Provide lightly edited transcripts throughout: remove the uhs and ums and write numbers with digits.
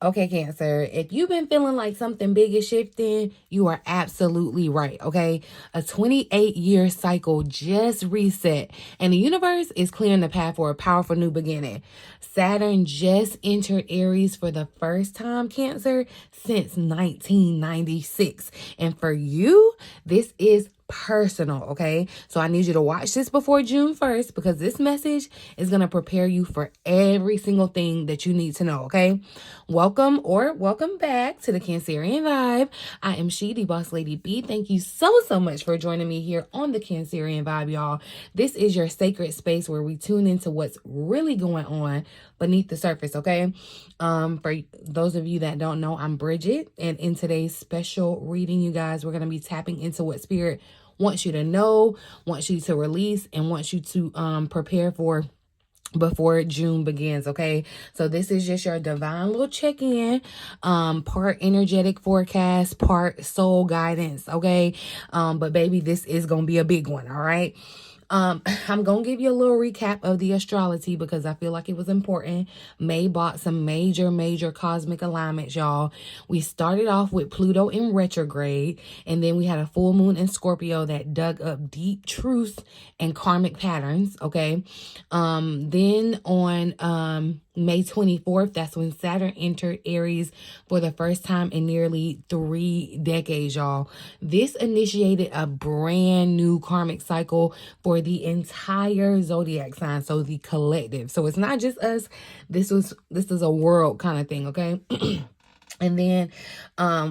Okay, Cancer, if you've been feeling like something big is shifting, you are absolutely right, okay? A 28-year cycle just reset, and the universe is clearing the path for a powerful new beginning. Saturn just entered Aries for the first time, Cancer, since 1996. And for you, this is personal, okay? So I need you to watch this before June 1st because this message is going to prepare you for every single thing that you need to know, okay? Welcome back to the Cancerian Vibe. I am She, the Boss Lady B. Thank you so much for joining me here on the Cancerian Vibe, y'all. This is your sacred space where we tune into what's really going on beneath the surface, okay? For those of you that don't know, I'm Bridget, and in today's special reading, you guys, we're going to be tapping into what Spirit wants you to know, wants you to release, and wants you to prepare for before June begins, okay? So this is just your divine little check-in, part energetic forecast, part soul guidance, okay? But baby, this is gonna be a big one, all right? I'm going to give you a little recap of the astrology because I feel like it was important. May brought some major cosmic alignments, y'all. We started off with Pluto in retrograde, and then we had a full moon in Scorpio that dug up deep truths and karmic patterns, okay? Then on May 24th, that's when Saturn entered Aries for the first time in nearly 3 decades, y'all. This initiated a brand new karmic cycle for the entire zodiac sign, so the collective. So it's not just us. This is a world kind of thing, okay? And then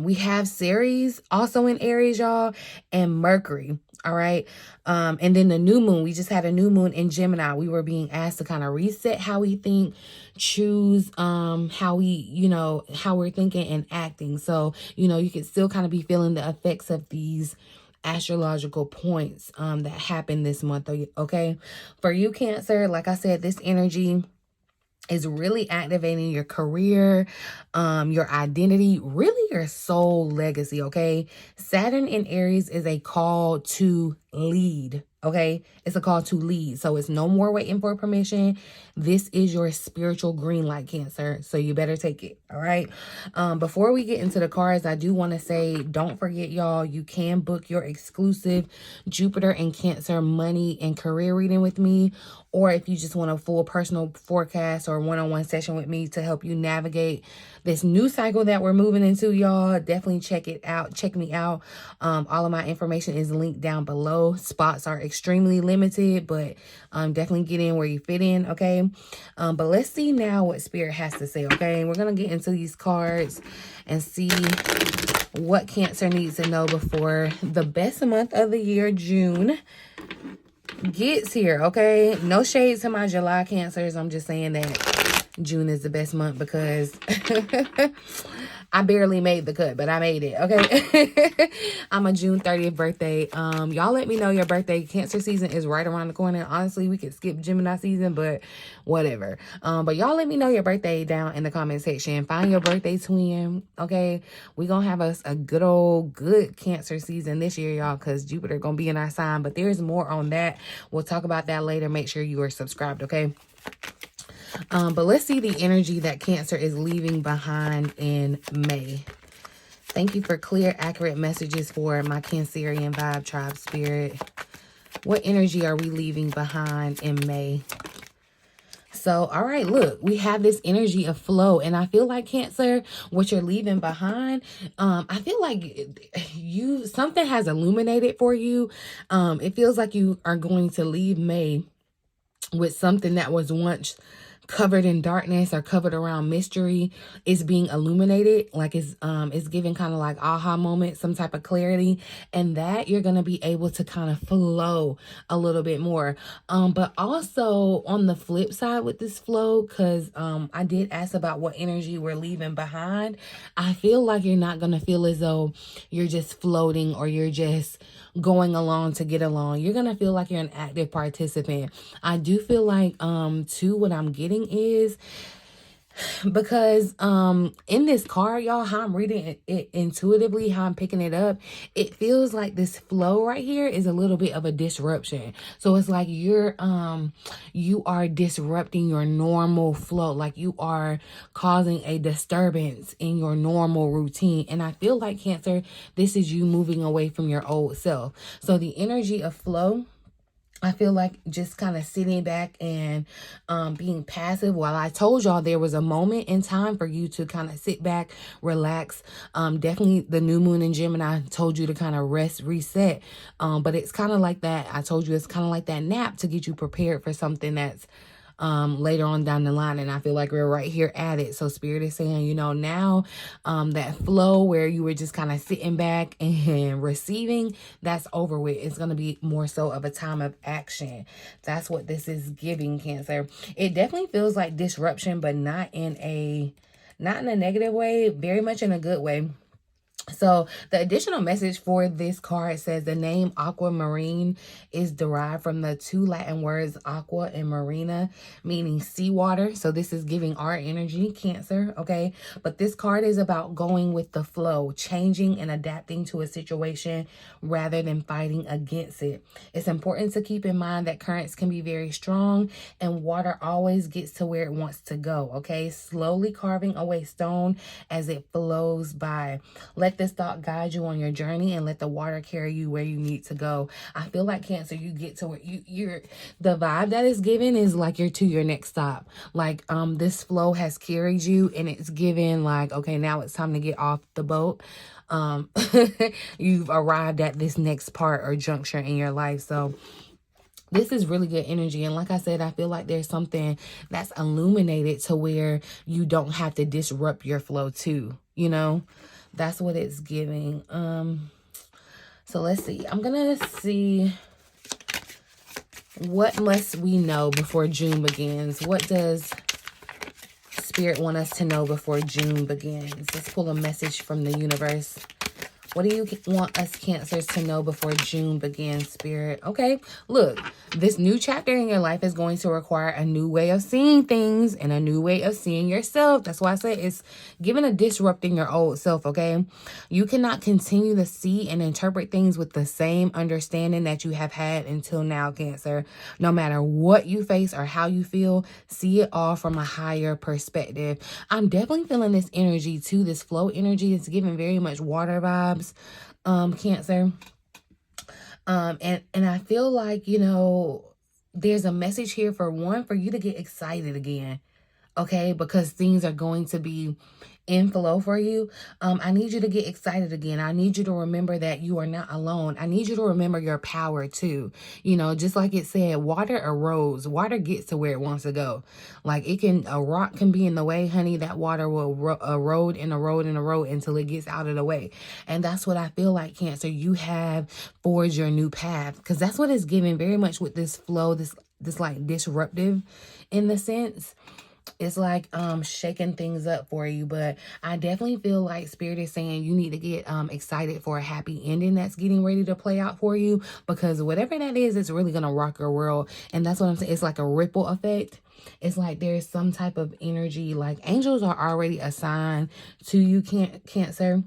we have Ceres also in Aries, y'all, and Mercury. All right. And then the new moon, we just had a new moon in Gemini. We were being asked to kind of reset how we think, choose how we, how we're thinking and acting. So, you can still kind of be feeling the effects of these astrological points that happened this month. Okay. For you, Cancer, like I said, this energy is really activating your career, your identity, really your soul legacy, okay? Saturn in Aries is a call to lead, okay? It's a call to lead. So it's no more waiting for permission. This is your spiritual green light, Cancer. So you better take it, all right? Before we get into the cards, I do want to say, don't forget, y'all, you can book your exclusive Jupiter and Cancer money and career reading with me. Or if you just want a full personal forecast or one-on-one session with me to help you navigate this new cycle that we're moving into, y'all, definitely check it out. Check me out. All of my information is linked down below. Spots are extremely limited, but definitely get in where you fit in, okay? But let's see now what Spirit has to say, okay? We're going to get into these cards and see what Cancer needs to know before the best month of the year, June, gets here, okay? No shade to my July Cancers. I'm just saying that June is the best month because I barely made the cut, but I made it, okay? I'm a June 30th birthday. Y'all let me know your birthday. Cancer season is right around the corner. Honestly, we could skip Gemini season, but whatever. But y'all let me know your birthday down in the comment section. Find your birthday twin, okay? We gonna have us a good Cancer season this year, y'all, because Jupiter gonna be in our sign. But there's more on that. We'll talk about that later. Make sure you are subscribed, okay? But let's see the energy that Cancer is leaving behind in May. Thank you for clear, accurate messages for my Cancerian Vibe Tribe Spirit. What energy are we leaving behind in May? So, all right, look, we have this energy of flow, and I feel like Cancer, what you're leaving behind, I feel like something has illuminated for you. It feels like you are going to leave May with something that was once covered in darkness or covered around mystery is being illuminated, like it's giving kind of like aha moment, some type of clarity, and that you're going to be able to kind of flow a little bit more. But also on the flip side with this flow, because I did ask about what energy we're leaving behind, I feel like you're not going to feel as though you're just floating or you're just going along to get along. You're going to feel like you're an active participant. I do feel like, too, what I'm getting is Because in this card, y'all, how I'm reading it intuitively, how I'm picking it up, it feels like this flow right here is a little bit of a disruption. So it's like you are disrupting your normal flow, like you are causing a disturbance in your normal routine. And I feel like, Cancer, this is you moving away from your old self. So the energy of flow, I feel like just kind of sitting back and being passive. While I told y'all there was a moment in time for you to kind of sit back, relax. Definitely the new moon in Gemini told you to kind of rest, reset. But it's kind of like that. I told you it's kind of like that nap to get you prepared for something that's later on down the line. And I feel like we're right here at it. So Spirit is saying, you know, now that flow where you were just kind of sitting back and receiving, that's over with. It's going to be more so of a time of action. That's what this is giving, Cancer. It definitely feels like disruption, but not in a negative way, very much in a good way. So the additional message for this card says the name aquamarine is derived from the two Latin words aqua and marina, meaning seawater. So this is giving our energy, Cancer, okay? But this card is about going with the flow, changing and adapting to a situation rather than fighting against it. It's important to keep in mind that currents can be very strong and water always gets to where it wants to go, okay? Slowly carving away stone as it flows by. Let this thought guide you on your journey and let the water carry you where you need to go. I feel like, Cancer, you get to where you're the vibe that is given is like you're to your next stop. Like this flow has carried you and it's given like, okay, now it's time to get off the boat. You've arrived at this next part or juncture in your life. So this is really good energy. And like I said, I feel like there's something that's illuminated to where you don't have to disrupt your flow too, you know? That's what it's giving. So let's see. I'm going to see what must we know before June begins. What does Spirit want us to know before June begins? Let's pull a message from the universe. What do you want us Cancers to know before June begins, Spirit? Okay, look, this new chapter in your life is going to require a new way of seeing things and a new way of seeing yourself. That's why I say it's giving a disrupting your old self, okay? You cannot continue to see and interpret things with the same understanding that you have had until now, Cancer. No matter what you face or how you feel, see it all from a higher perspective. I'm definitely feeling this energy too, this flow energy. It's giving very much water vibes. Cancer. And I feel like, you know, there's a message here for you to get excited again. Okay, because things are going to be in flow for you. I need you to get excited again. I need you to remember that you are not alone. I need you to remember your power too. You know, just like it said, water erodes. Water gets to where it wants to go. Like a rock can be in the way, honey. That water will erode and erode and erode until it gets out of the way. And that's what I feel like, Cancer. You have forged your new path, because that's what it's giving very much with this flow, this like disruptive in the sense. It's like shaking things up for you. But I definitely feel like Spirit is saying you need to get excited for a happy ending that's getting ready to play out for you, because whatever that is, it's really gonna rock your world. And that's what I'm saying. It's like a ripple effect. It's like there's some type of energy, like angels are already assigned to you, Cancer.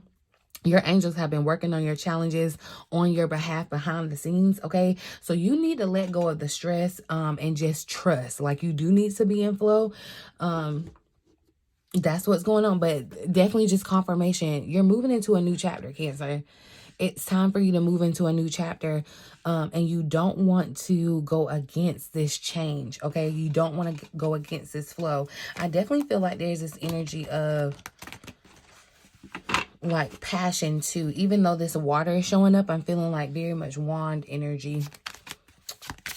Your angels have been working on your challenges on your behalf behind the scenes, okay? So you need to let go of the stress and just trust. Like, you do need to be in flow. That's what's going on. But definitely just confirmation. You're moving into a new chapter, Cancer. It's time for you to move into a new chapter. And you don't want to go against this change, okay? You don't want to go against this flow. I definitely feel like there's this energy of like passion too. Even though this water is showing up, I'm feeling like very much wand energy.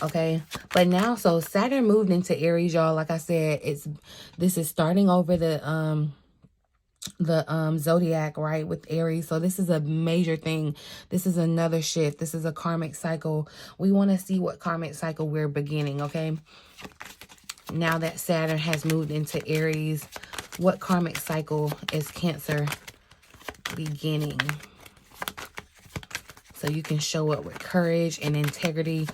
Okay, but now, so Saturn moved into Aries, y'all. Like I said, this is starting over the zodiac, right, with Aries. So this is a major thing. This is another shift. This is a karmic cycle. We want to see what karmic cycle we're beginning, okay? Now that Saturn has moved into Aries, what karmic cycle is Cancer beginning? So you can show up with courage and integrity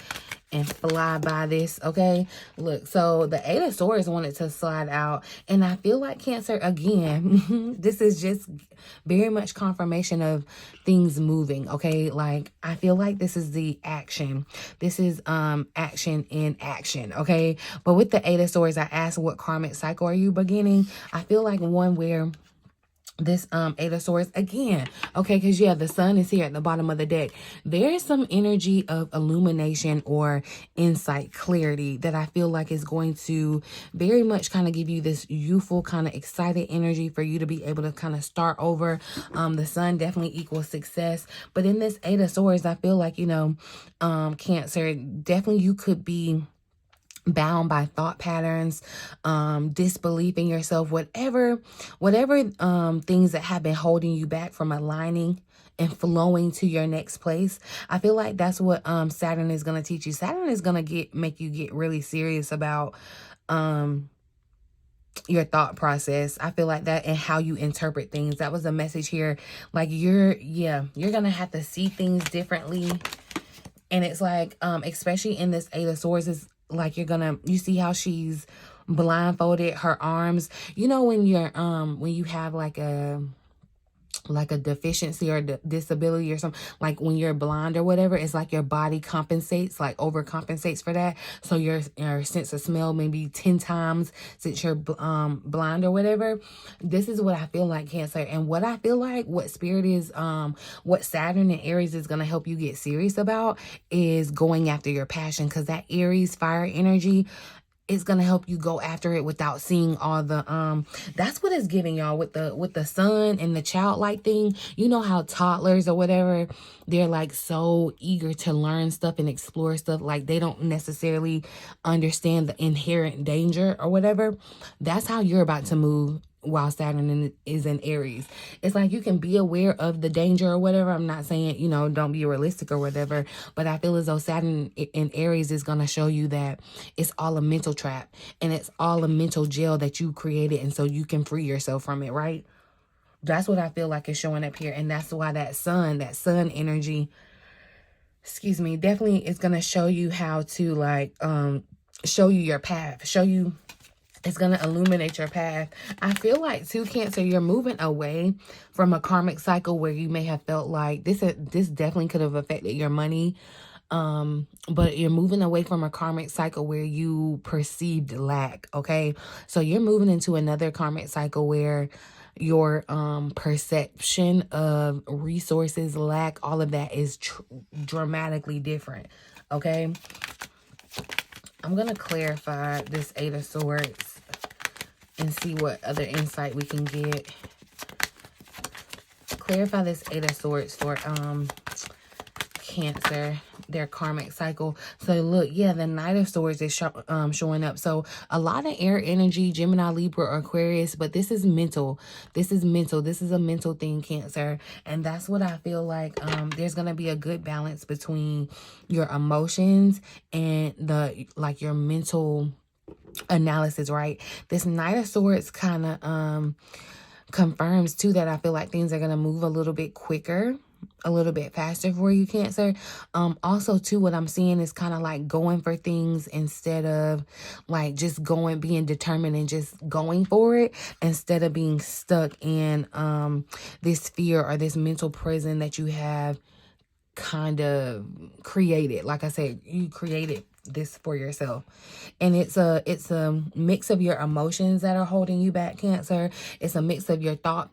and fly by this, okay? Look, so the Eight of Swords wanted to slide out, and I feel like Cancer, again, this is just very much confirmation of things moving, okay? Like, I feel like this is the action. This is action in action, okay? But with the Eight of Swords, I asked, what karmic cycle are you beginning? I feel like one where this Eight of Swords again, okay, because yeah, the sun is here at the bottom of the deck. There is some energy of illumination or insight, clarity that I feel like is going to very much kind of give you this youthful, kind of excited energy for you to be able to kind of start over. The sun definitely equals success, but in this Eight of Swords, I feel like, you know, Cancer, definitely you could be bound by thought patterns, disbelief in yourself, whatever things that have been holding you back from aligning and flowing to your next place. I feel like that's what Saturn is going to teach you. Saturn is going to make you get really serious about your thought process. I feel like that, and how you interpret things. That was a message here. Like you're going to have to see things differently. And it's like, especially in this Eight of Swords, is like you see how she's blindfolded, her arms. You know, when you have like a deficiency or disability or something, like when you're blind or whatever, it's like your body compensates, like overcompensates for that. So your sense of smell maybe 10 times since you're blind or whatever. This is what I feel like, Cancer. And what I feel like, what Spirit is, what Saturn and Aries is going to help you get serious about is going after your passion, because that Aries fire energy, it's gonna help you go after it without seeing all the that's what it's giving y'all with the sun and the childlike thing. You know how toddlers or whatever, they're like so eager to learn stuff and explore stuff, like they don't necessarily understand the inherent danger or whatever. That's how you're about to move while Saturn is in Aries. It's like you can be aware of the danger or whatever. I'm not saying, you know, don't be realistic or whatever, but I feel as though Saturn in Aries is going to show you that it's all a mental trap and it's all a mental jail that you created, and so you can free yourself from it, right? That's what I feel like is showing up here. And that's why that sun energy, excuse me, definitely is going to show you how to like show you your path, it's going to illuminate your path. I feel like, too, Cancer, you're moving away from a karmic cycle where you may have felt like this definitely could have affected your money. But you're moving away from a karmic cycle where you perceived lack, okay? So you're moving into another karmic cycle where your perception of resources, lack, all of that is dramatically different, okay? I'm going to clarify this Eight of Swords and see what other insight we can get. Clarify this Eight of Swords for Cancer, their karmic cycle. So look, yeah, the Knight of Swords is showing up. So a lot of air energy, Gemini, Libra, or Aquarius, but this is mental. This is mental. This is a mental thing, Cancer. And that's what I feel like. There's going to be a good balance between your emotions and your mental analysis, right? This Knight of Swords kind of confirms too that I feel like things are going to move a little bit quicker, a little bit faster for you, Cancer. Also too, what I'm seeing is kind of like going for things instead of like just being determined and just going for it, instead of being stuck in this fear or this mental prison that you have kind of created. Like I said, you created this for yourself, and it's a mix of your emotions that are holding you back, Cancer. It's a mix of your thought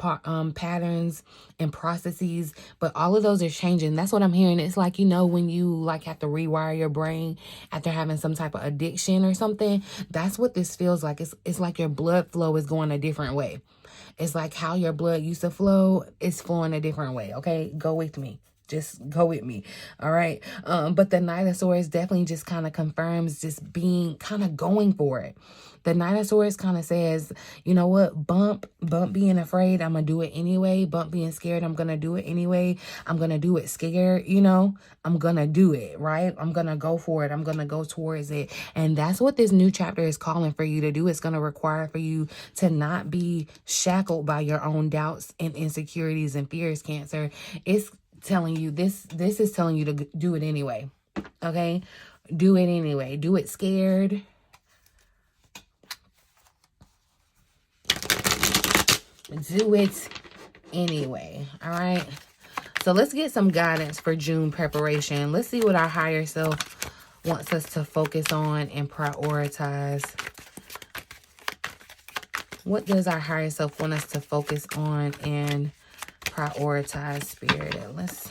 patterns and processes, but all of those are changing. That's what I'm hearing. It's like, you know, when you like have to rewire your brain after having some type of addiction or something. That's what this feels like. It's like your blood flow is going a different way. It's like how your blood used to flow is flowing a different way. Okay, go with me. Just go with me. All right. But the Knight of Swords definitely just kind of confirms just being kind of going for it. The Knight of Swords kind of says, you know what, bump being afraid, I'm going to do it anyway. Bump being scared, I'm going to do it anyway. I'm going to do it scared, you know. I'm going to do it, right? I'm going to go for it. I'm going to go towards it. And that's what this new chapter is calling for you to do. It's going to require for you to not be shackled by your own doubts and insecurities and fears, Cancer. It's telling you this is telling you to do it anyway. Okay, do it anyway. Do it scared. Do it anyway. All right. So let's get some guidance for June preparation. Let's see what our higher self wants us to focus on and prioritize. What does our higher self want us to focus on and prioritize, Spirit? Let's...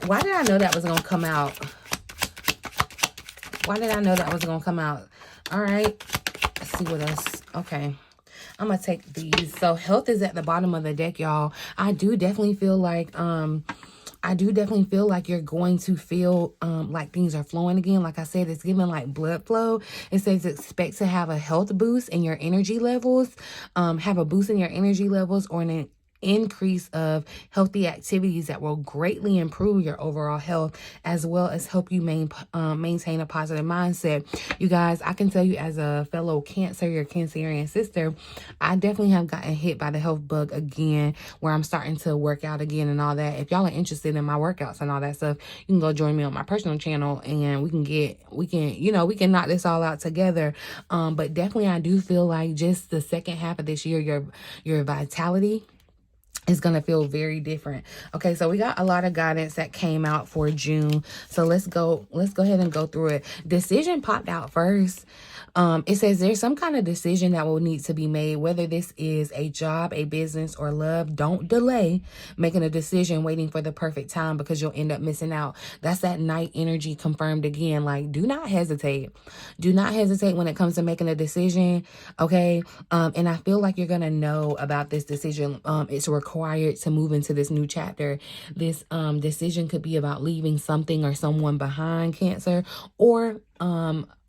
Why did I know that was going to come out? Why did I know that was going to come out? All right. Let's see what else. Okay. I'm going to take these. So health is at the bottom of the deck, y'all. I do definitely feel like you're going to feel like things are flowing again. Like I said, it's giving like blood flow. It says expect to have a health boost in your energy levels. Have a boost in your energy levels or an increase of healthy activities that will greatly improve your overall health, as well as help you maintain a positive mindset. You guys, I can tell you as a fellow Cancer, your Cancerian sister, I definitely have gotten hit by the health bug again, where I'm starting to work out again and all that. If y'all are interested in my workouts and all that stuff, you can go join me on my personal channel and we can knock this all out together. But definitely I do feel like just the second half of this year, your vitality is going to feel very different. Okay, so we got a lot of guidance that came out for June. So let's go ahead and go through it. Decision popped out first. It says there's some kind of decision that will need to be made, whether this is a job, a business, or love. Don't delay making a decision waiting for the perfect time, because you'll end up missing out. That's that night energy confirmed again. Like, do not hesitate. Do not hesitate when it comes to making a decision. Okay. And I feel like you're going to know about this decision. It's required to move into this new chapter. This decision could be about leaving something or someone behind, Cancer, or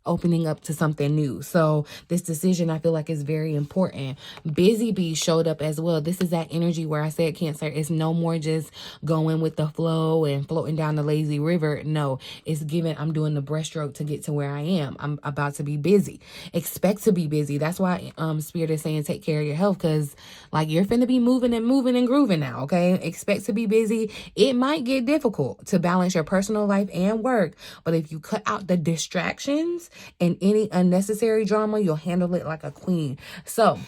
opening up to something new. So this decision, I feel like, is very important. Busy bee showed up as well. This is that energy where I said, Cancer, it's no more just going with the flow and floating down the lazy river. No, it's given, I'm doing the breaststroke to get to where I am. I'm about to be busy. Expect to be busy. That's why Spirit is saying take care of your health, because like you're finna be moving and grooving now. Okay, expect to be busy. It might get difficult to balance your personal life and work, but if you cut out the distractions and any unnecessary drama, you'll handle it like a queen. So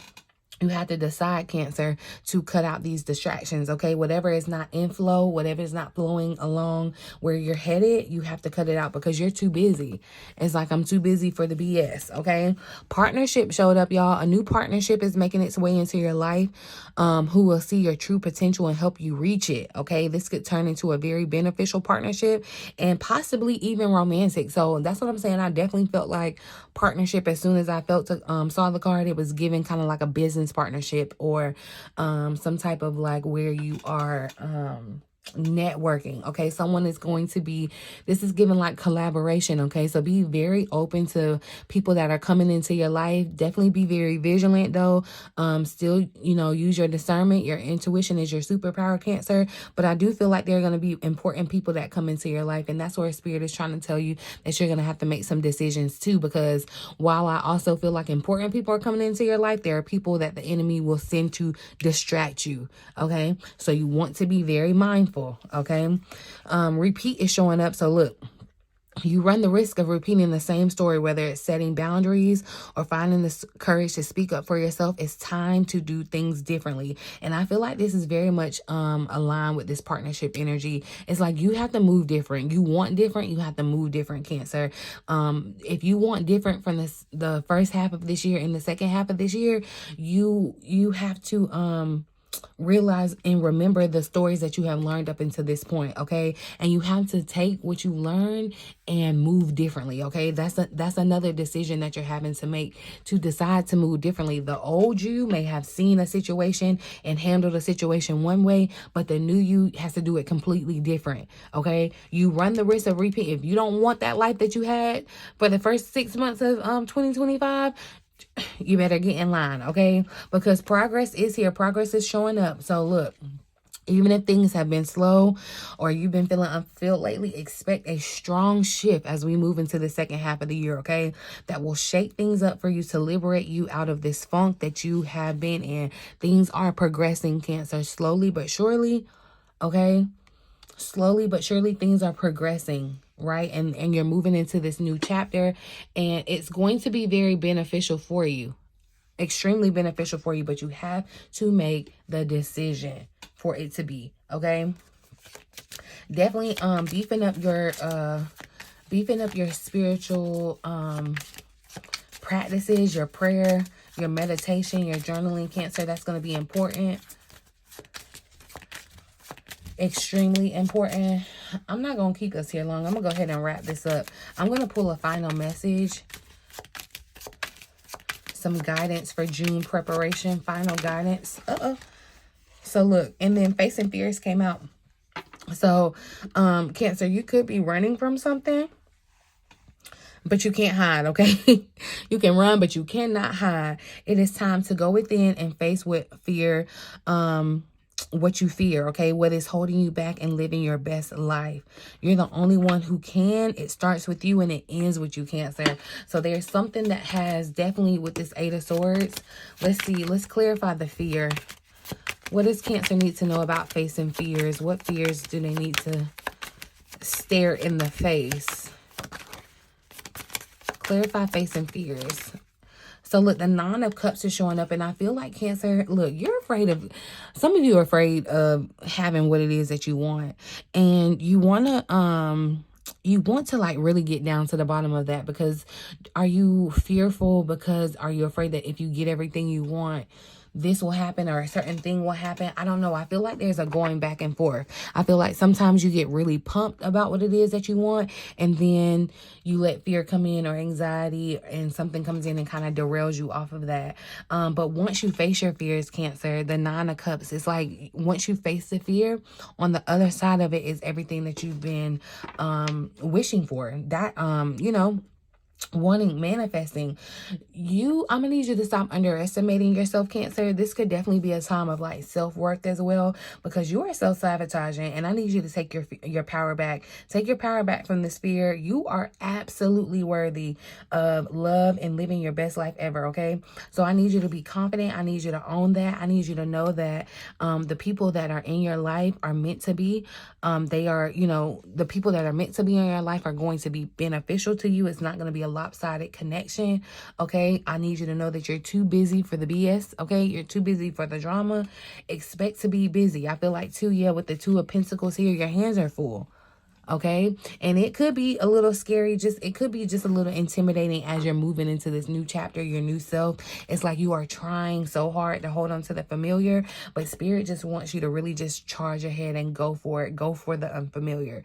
you have to decide, Cancer, to cut out these distractions, okay? Whatever is not in flow, whatever is not flowing along where you're headed, you have to cut it out because you're too busy. It's like, I'm too busy for the BS, okay? Partnership showed up, y'all. A new partnership is making its way into your life, who will see your true potential and help you reach it, okay? This could turn into a very beneficial partnership and possibly even romantic. So that's what I'm saying. I definitely felt like partnership. As soon as I saw the card, it was given kind of like a business partnership or some type of like where you are networking. Okay, someone is going to be, this is given like collaboration. Okay, so be very open to people that are coming into your life. Definitely be very vigilant though. Still, use your discernment. Your intuition is your superpower, Cancer, but I do feel like there are going to be important people that come into your life, and that's where Spirit is trying to tell you that you're going to have to make some decisions too, because while I also feel like important people are coming into your life, there are people that the enemy will send to distract you. Okay, so you want to be very mindful. Okay, repeat is showing up. So look, you run the risk of repeating the same story, whether it's setting boundaries or finding the courage to speak up for yourself. It's time to do things differently. And I feel like this is very much aligned with this partnership energy. It's like you have to move different. You want different, you have to move different, Cancer. If you want different from the first half of this year and the second half of this year, you have to realize and remember the stories that you have learned up until this point, okay? And you have to take what you learned and move differently, okay? That's another decision that you're having to make, to decide to move differently. The old you may have seen a situation and handled a situation one way, but the new you has to do it completely different, okay? You run the risk of repeat. If you don't want that life that you had for the first 6 months of 2025, you better get in line, okay? Because progress is here. Progress is showing up. So look, Even if things have been slow or you've been feeling unfulfilled lately, expect a strong shift as we move into the second half of the year, okay? That will shake things up for you to liberate you out of this funk that you have been in. Things are progressing, Cancer, slowly but surely, okay? Slowly but surely things are progressing, right? And you're moving into this new chapter, and it's going to be very beneficial for you. Extremely beneficial for you, but you have to make the decision for it to be, okay? Definitely beefing up your spiritual practices, your prayer, your meditation, your journaling, Cancer. That's going to be important. Extremely important. I'm not going to keep us here long. I'm going to go ahead and wrap this up. I'm going to pull a final message. Some guidance for June preparation. Final guidance. So look, and then Facing Fears came out. So, Cancer, you could be running from something, but you can't hide, okay? You can run, but you cannot hide. It is time to go within and face with fear, what you fear, okay? What is holding you back and living your best life. You're the only one who can. It starts with you and it ends with you, Cancer. So there's something that has definitely with this Eight of Swords. Let's see. Let's clarify the fear. What does Cancer need to know about facing fears? What fears do they need to stare in the face? Clarify facing fears. So look, the Nine of Cups is showing up, and I feel like, Cancer, look, you're afraid of, some of you are afraid of having what it is that you want, and you want to like really get down to the bottom of that. Because are you fearful? Because are you afraid that if you get everything you want, this will happen or a certain thing will happen? I don't know. I feel like there's a going back and forth. I feel like sometimes you get really pumped about what it is that you want, and then you let fear come in or anxiety, and something comes in and kind of derails you off of that. But once you face your fears, Cancer, the Nine of Cups, it's like once you face the fear, on the other side of it is everything that you've been wishing for. That, you know, wanting, manifesting. I'm gonna need you to stop underestimating yourself, Cancer. This could definitely be a time of like self-worth as well, because you are self-sabotaging, and I need you to take your power back. Take your power back from this fear. You are absolutely worthy of love and living your best life ever, okay? So I need you to be confident. I need you to own that. I need you to know that the people that are in your life are meant to be. They are, you know, the people that are meant to be in your life are going to be beneficial to you. It's not going to be a lopsided connection, okay? I need you to know that you're too busy for the BS, okay? You're too busy for the drama. Expect to be busy. I feel like too, yeah, with the Two of Pentacles here, your hands are full, okay? And it could be a little scary. It could be just a little intimidating as you're moving into this new chapter, your new self. It's like you are trying so hard to hold on to the familiar, but Spirit just wants you to really just charge ahead and go for it. Go for the unfamiliar.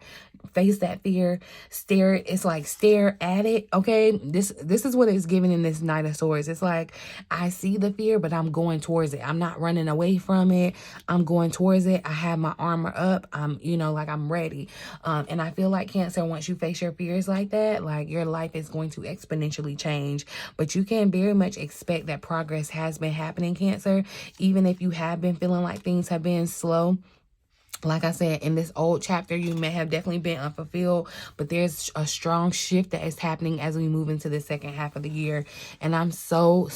Face that fear. Stare it. It's like stare at it, okay? This is what it's giving in this Knight of Swords. It's like, I see the fear, but I'm going towards it. I'm not running away from it. I'm going towards it. I have my armor up. I'm, you know, like I'm ready. And I feel like, Cancer, once you face your fears like that, like your life is going to exponentially change. But you can very much expect that progress has been happening, Cancer. Even if you have been feeling like things have been slow. Like I said, in this old chapter, you may have definitely been unfulfilled, but there's a strong shift that is happening as we move into the second half of the year. And I'm so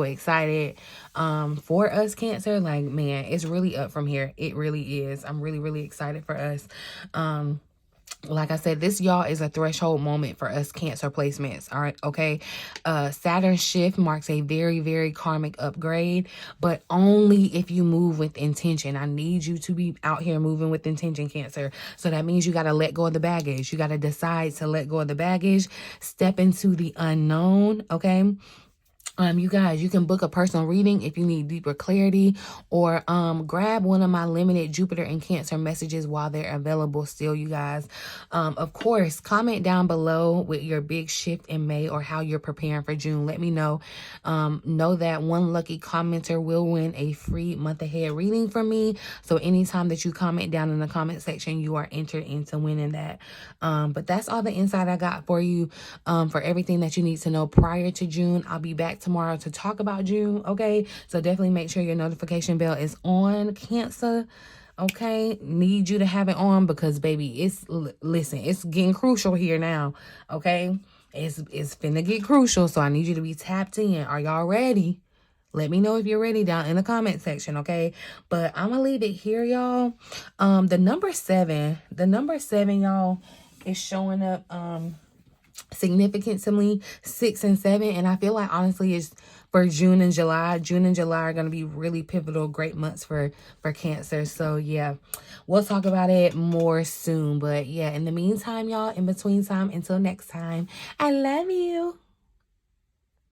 excited for us, Cancer. Like, man, it's really up from here. It really is. I'm really excited for us. Like I said, this, y'all, is a threshold moment for us Cancer placements. All right, okay? Saturn shift marks a very karmic upgrade, but only if you move with intention. I need you to be out here moving with intention, Cancer. So that means you got to let go of the baggage. You got to decide to let go of the baggage, step into the unknown, okay? You guys, you can book a personal reading if you need deeper clarity, or grab one of my limited Jupiter and Cancer messages while they're available still, you guys. Of course, comment down below with your big shift in May or how you're preparing for June. Let me know. Know that one lucky commenter will win a free month ahead reading from me. So anytime that you comment down in the comment section, you are entered into winning that. But that's all the insight I got for you, for everything that you need to know prior to June. I'll be back tomorrow to talk about June, okay? So definitely make sure your notification bell is on, Cancer. Okay, need you to have it on because, baby, listen, it's getting crucial here now. Okay, it's finna get crucial, so I need you to be tapped in. Are y'all ready? Let me know if you're ready down in the comment section, okay? But I'm gonna leave it here, y'all. The number 7, y'all, is showing up significantly 6 and 7, and I feel like honestly it's for June and July. June and July are going to be really pivotal, great months for Cancer. So yeah, we'll talk about it more soon. But yeah, in the meantime, y'all, in between time, until next time, I love you.